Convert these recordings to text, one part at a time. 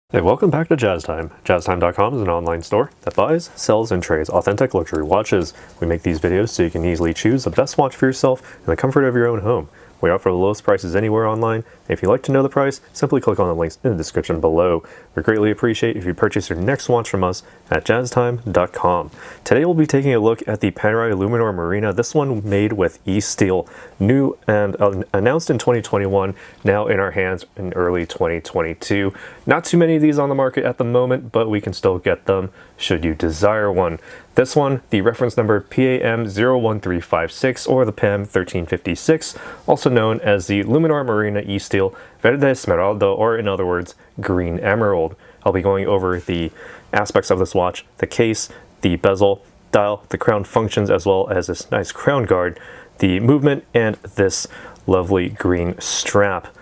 Hey, welcome back to Jazz Time. JazzTime.com is an online store that buys, sells, and trades authentic luxury watches. We make these videos so you can easily choose the best watch for yourself in the comfort of your own home. We offer the lowest prices anywhere online, and if you'd like to know the price, simply click on the links in the description below. We greatly appreciate if you purchase your next watch from us at JazzTime.com. Today we'll be taking a look at the Panerai Luminor Marina, this one made with ESteel, new and announced in 2021, now in our hands in early 2022. Not too many of these on the market at the moment, but we can still get them should you desire one. This one, the reference number PAM01356 or the PAM01356, also known as the Luminor Marina ESteel Verde Smeraldo, or in other words, green emerald. I'll be going over the aspects of this watch, the case, the bezel, dial, the crown functions, as well as this nice crown guard, the movement, and this lovely green strap.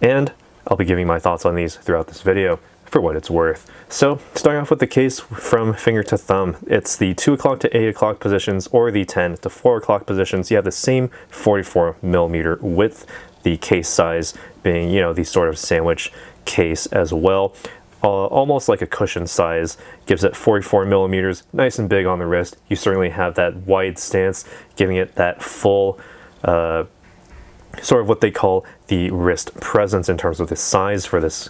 And I'll be giving my thoughts on these throughout this video for what it's worth. So, starting off with the case from finger to thumb, it's the 2 o'clock to 8 o'clock positions or the 10 to 4 o'clock positions. You have the same 44mm width, the case size being, the sort of sandwich case as well. Almost like a cushion size, gives it 44mm, nice and big on the wrist. You certainly have that wide stance, giving it that full sort of what they call the wrist presence in terms of the size for this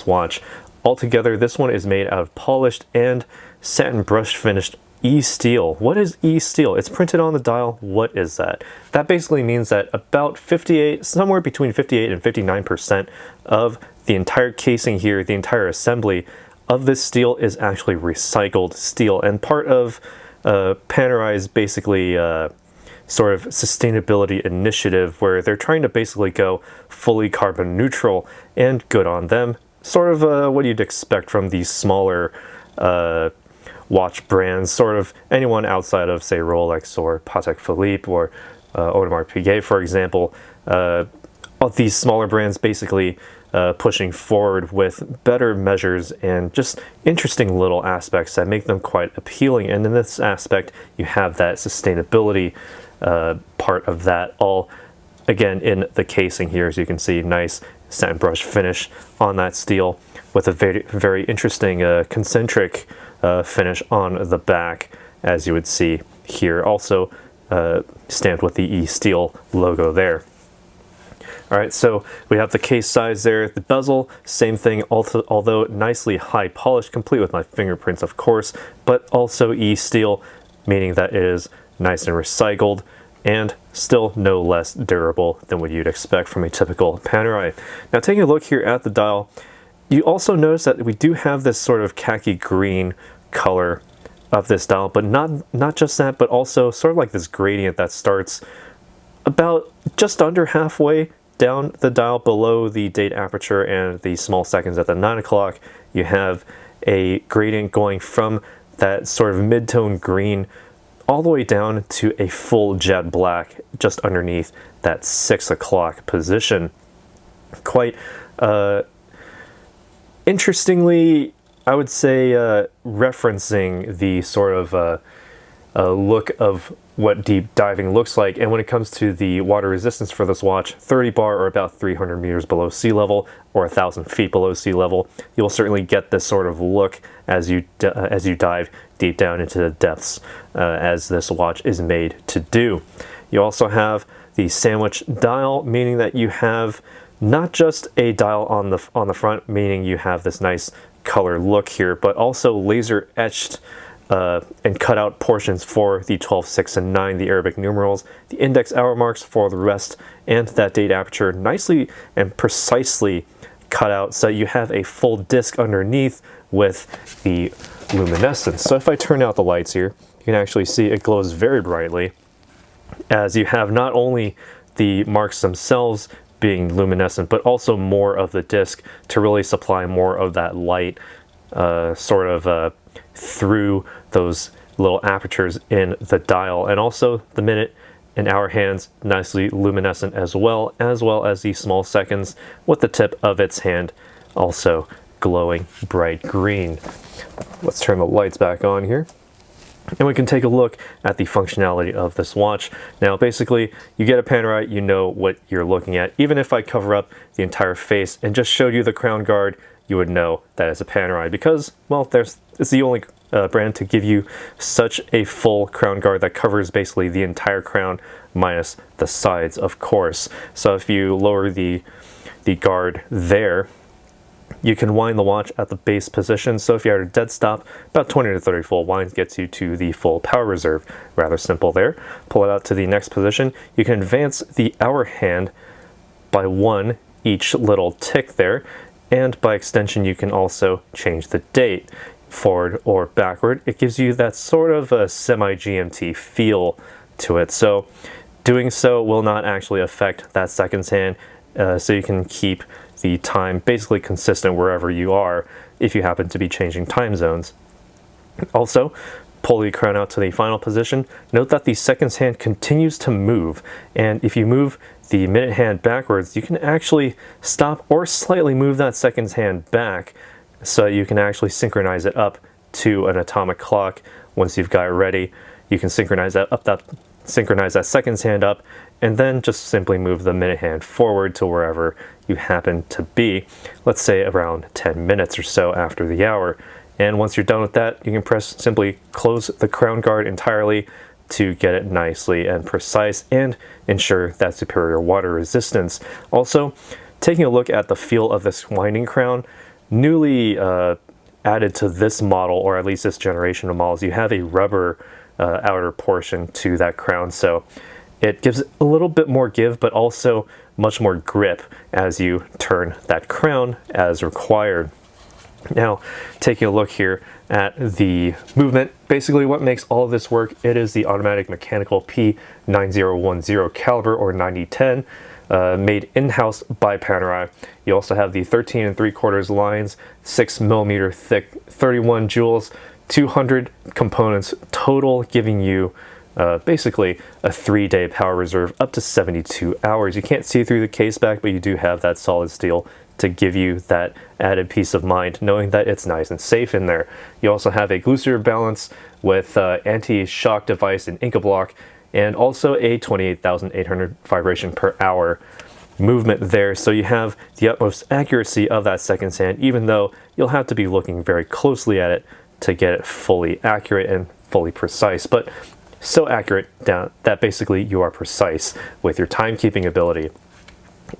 watch. Altogether, this one is made out of polished and satin brush finished ESteel. What is ESteel? It's printed on the dial. What is that? That basically means that about somewhere between 58 and 59% of the entire casing here, the entire assembly of this steel is actually recycled steel, and part of Panerai's basically sort of sustainability initiative where they're trying to basically go fully carbon neutral, and good on them. Sort of what you'd expect from these smaller watch brands, sort of anyone outside of, say, Rolex or Patek Philippe or Audemars Piguet, for example. These smaller brands basically pushing forward with better measures and just interesting little aspects that make them quite appealing. And in this aspect, you have that sustainability part of that all, again, in the casing here. As you can see, nice satin brush finish on that steel with a very, very interesting concentric finish on the back, as you would see here, also stamped with the ESteel logo there. Alright, so we have the case size there, the bezel, same thing, although nicely high polished, complete with my fingerprints of course, but also ESteel, meaning that it is nice and recycled, and still no less durable than what you'd expect from a typical Panerai. Now, taking a look here at the dial, you also notice that we do have this sort of khaki green color of this dial, but not just that, but also sort of like this gradient that starts about just under halfway down the dial below the date aperture and the small seconds at the 9 o'clock. You have a gradient going from that sort of mid-tone green all the way down to a full jet black just underneath that 6 o'clock position. Quite interestingly, I would say referencing the sort of look of what deep diving looks like. And when it comes to the water resistance for this watch, 30 bar or about 300 meters below sea level or 1,000 feet below sea level, you'll certainly get this sort of look as you dive deep down into the depths, as this watch is made to do. You also have the sandwich dial, meaning that you have not just a dial on the front, meaning you have this nice color look here, but also laser etched and cut out portions for the 12, 6, and 9, the Arabic numerals, the index hour marks for the rest, and that date aperture nicely and precisely cut out so you have a full disc underneath with the luminescence. So if I turn out the lights here, you can actually see it glows very brightly, as you have not only the marks themselves being luminescent, but also more of the disc to really supply more of that light through those little apertures in the dial. And also the minute and hour hands nicely luminescent as well as the small seconds, with the tip of its hand also glowing bright green. Let's turn the lights back on here, and we can take a look at the functionality of this watch. Now, basically, you get a Panerai, you know what you're looking at. Even if I cover up the entire face and just showed you the crown guard, you would know that it's a Panerai because, well, it's the only brand to give you such a full crown guard that covers basically the entire crown minus the sides, of course. So if you lower the guard there, you can wind the watch at the base position. So if you're at a dead stop, about 20 to 30 full winds gets you to the full power reserve. Rather simple there. Pull it out to the next position. You can advance the hour hand by 1 each little tick there, and by extension you can also change the date forward or backward. It gives you that sort of a semi-GMT feel to it. So doing so will not actually affect that seconds hand, so you can keep the time basically consistent wherever you are if you happen to be changing time zones. Also, pull the crown out to the final position. Note that the seconds hand continues to move, and if you move the minute hand backwards, you can actually stop or slightly move that seconds hand back so you can actually synchronize it up to an atomic clock. Once you've got it ready, you can synchronize that seconds hand up, and then just simply move the minute hand forward to wherever you happen to be, let's say around 10 minutes or so after the hour. And once you're done with that, you can simply close the crown guard entirely to get it nicely and precise and ensure that superior water resistance. Also, taking a look at the feel of this winding crown, newly added to this model, or at least this generation of models, you have a rubber outer portion to that crown, so it gives a little bit more give, but also much more grip as you turn that crown as required. Now, taking a look here at the movement, basically what makes all of this work, it is the automatic mechanical P9010 caliber, or 9010, made in-house by Panerai. You also have the 13 3/4 lines, 6mm thick, 31 joules, 200 components total, giving you basically a 3-day power reserve up to 72 hours. You can't see through the case back, but you do have that solid steel to give you that added peace of mind, knowing that it's nice and safe in there. You also have a glucier balance with anti-shock device and Inca block, and also a 28,800 vibration per hour movement there. So you have the utmost accuracy of that seconds hand, even though you'll have to be looking very closely at it to get it fully accurate and fully precise. But so accurate that basically you are precise with your timekeeping ability.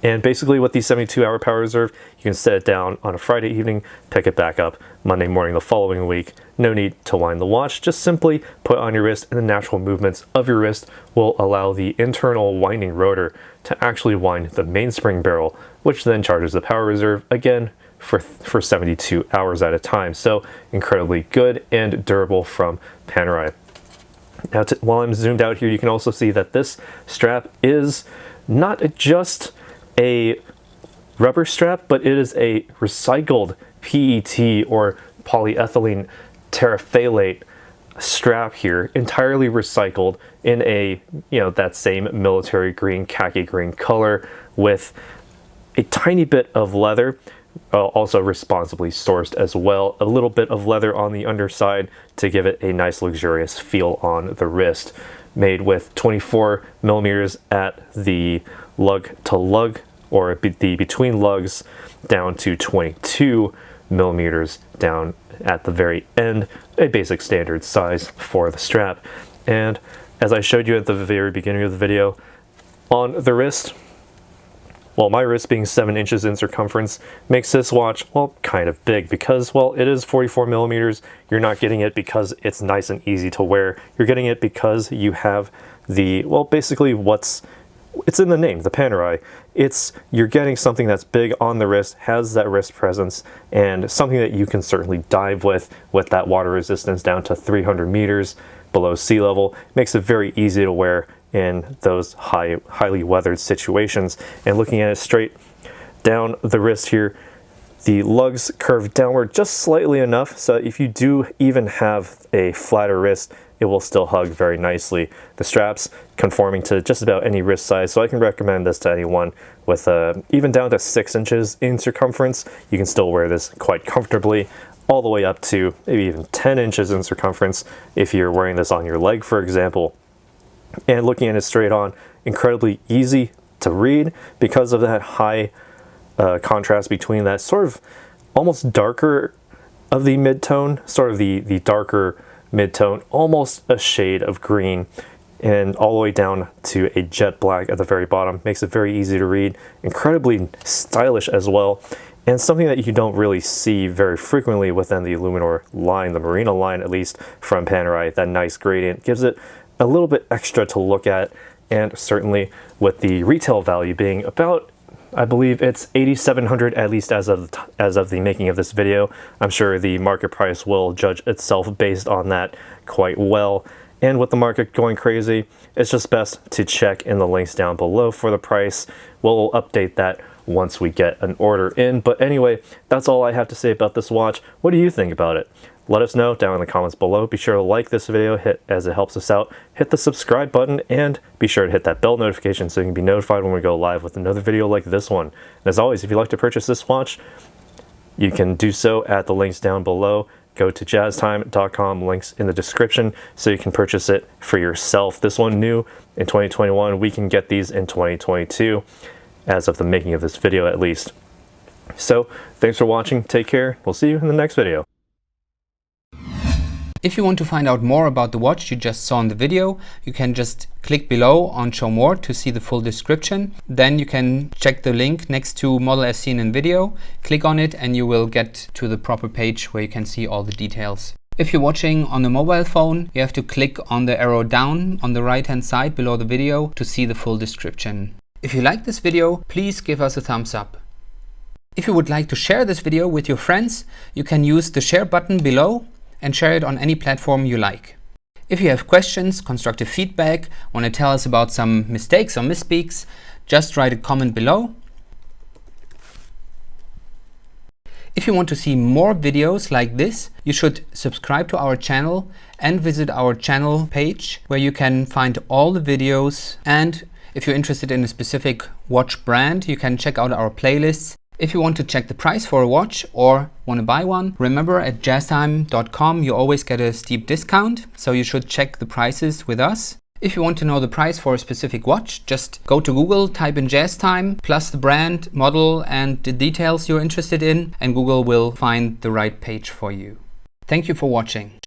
And basically with the 72-hour power reserve, you can set it down on a Friday evening, pick it back up Monday morning the following week. No need to wind the watch, just simply put on your wrist, and the natural movements of your wrist will allow the internal winding rotor to actually wind the mainspring barrel, which then charges the power reserve again for 72 hours at a time. So incredibly good and durable from Panerai. Now, while I'm zoomed out here, you can also see that this strap is not just a rubber strap, but it is a recycled PET, or polyethylene terephthalate strap here, entirely recycled in a, that same military green, khaki green color, with a tiny bit of leather, also responsibly sourced as well, a little bit of leather on the underside to give it a nice luxurious feel on the wrist. Made with 24mm at the lug to lug, or the between lugs, down to 22mm down at the very end, a basic standard size for the strap. And as I showed you at the very beginning of the video, on the wrist, well, my wrist being 7 inches in circumference makes this watch, well, kind of big, because, well, it is 44mm. You're not getting it because it's nice and easy to wear. You're getting it because you have the, well, basically it's in the name, the Panerai. You're getting something that's big on the wrist, has that wrist presence, and something that you can certainly dive with that water resistance down to 300 meters below sea level. Makes it very easy to wear in those highly weathered situations. And looking at it straight down the wrist here, the lugs curve downward just slightly enough, so if you do even have a flatter wrist, it will still hug very nicely. The straps conforming to just about any wrist size, so I can recommend this to anyone with even down to 6 inches in circumference. You can still wear this quite comfortably, all the way up to maybe even 10 inches in circumference if you're wearing this on your leg, for example. And looking at it straight on, incredibly easy to read because of that high contrast between that sort of almost darker of the mid-tone, sort of the darker mid-tone, almost a shade of green, and all the way down to a jet black at the very bottom. Makes it very easy to read, incredibly stylish as well, and something that you don't really see very frequently within the Luminor line, the Marina line at least, from Panerai. That nice gradient gives it a little bit extra to look at, and certainly with the retail value being about, I believe it's $8,700 at least as of the making of this video. I'm sure the market price will judge itself based on that quite well. And with the market going crazy, it's just best to check in the links down below for the price. We'll update that once we get an order in. But anyway, that's all I have to say about this watch. What do you think about it? Let us know down in the comments below. Be sure to like this video as it helps us out. Hit the subscribe button and be sure to hit that bell notification so you can be notified when we go live with another video like this one. And as always, if you'd like to purchase this watch, you can do so at the links down below. Go to jazztime.com, links in the description, so you can purchase it for yourself. This one new in 2021. We can get these in 2022, as of the making of this video at least. So thanks for watching. Take care. We'll see you in the next video. If you want to find out more about the watch you just saw in the video, you can just click below on Show More to see the full description. Then you can check the link next to model as seen in video, click on it and you will get to the proper page where you can see all the details. If you're watching on a mobile phone, you have to click on the arrow down on the right hand side below the video to see the full description. If you like this video, please give us a thumbs up. If you would like to share this video with your friends, you can use the share button below and share it on any platform you like. If you have questions, constructive feedback, want to tell us about some mistakes or misspeaks, just write a comment below. If you want to see more videos like this, you should subscribe to our channel and visit our channel page where you can find all the videos. And if you're interested in a specific watch brand, you can check out our playlists. If you want to check the price for a watch or want to buy one, remember at jazztime.com you always get a steep discount, so you should check the prices with us. If you want to know the price for a specific watch, just go to Google, type in JazzTime, plus the brand, model and the details you're interested in, and Google will find the right page for you. Thank you for watching.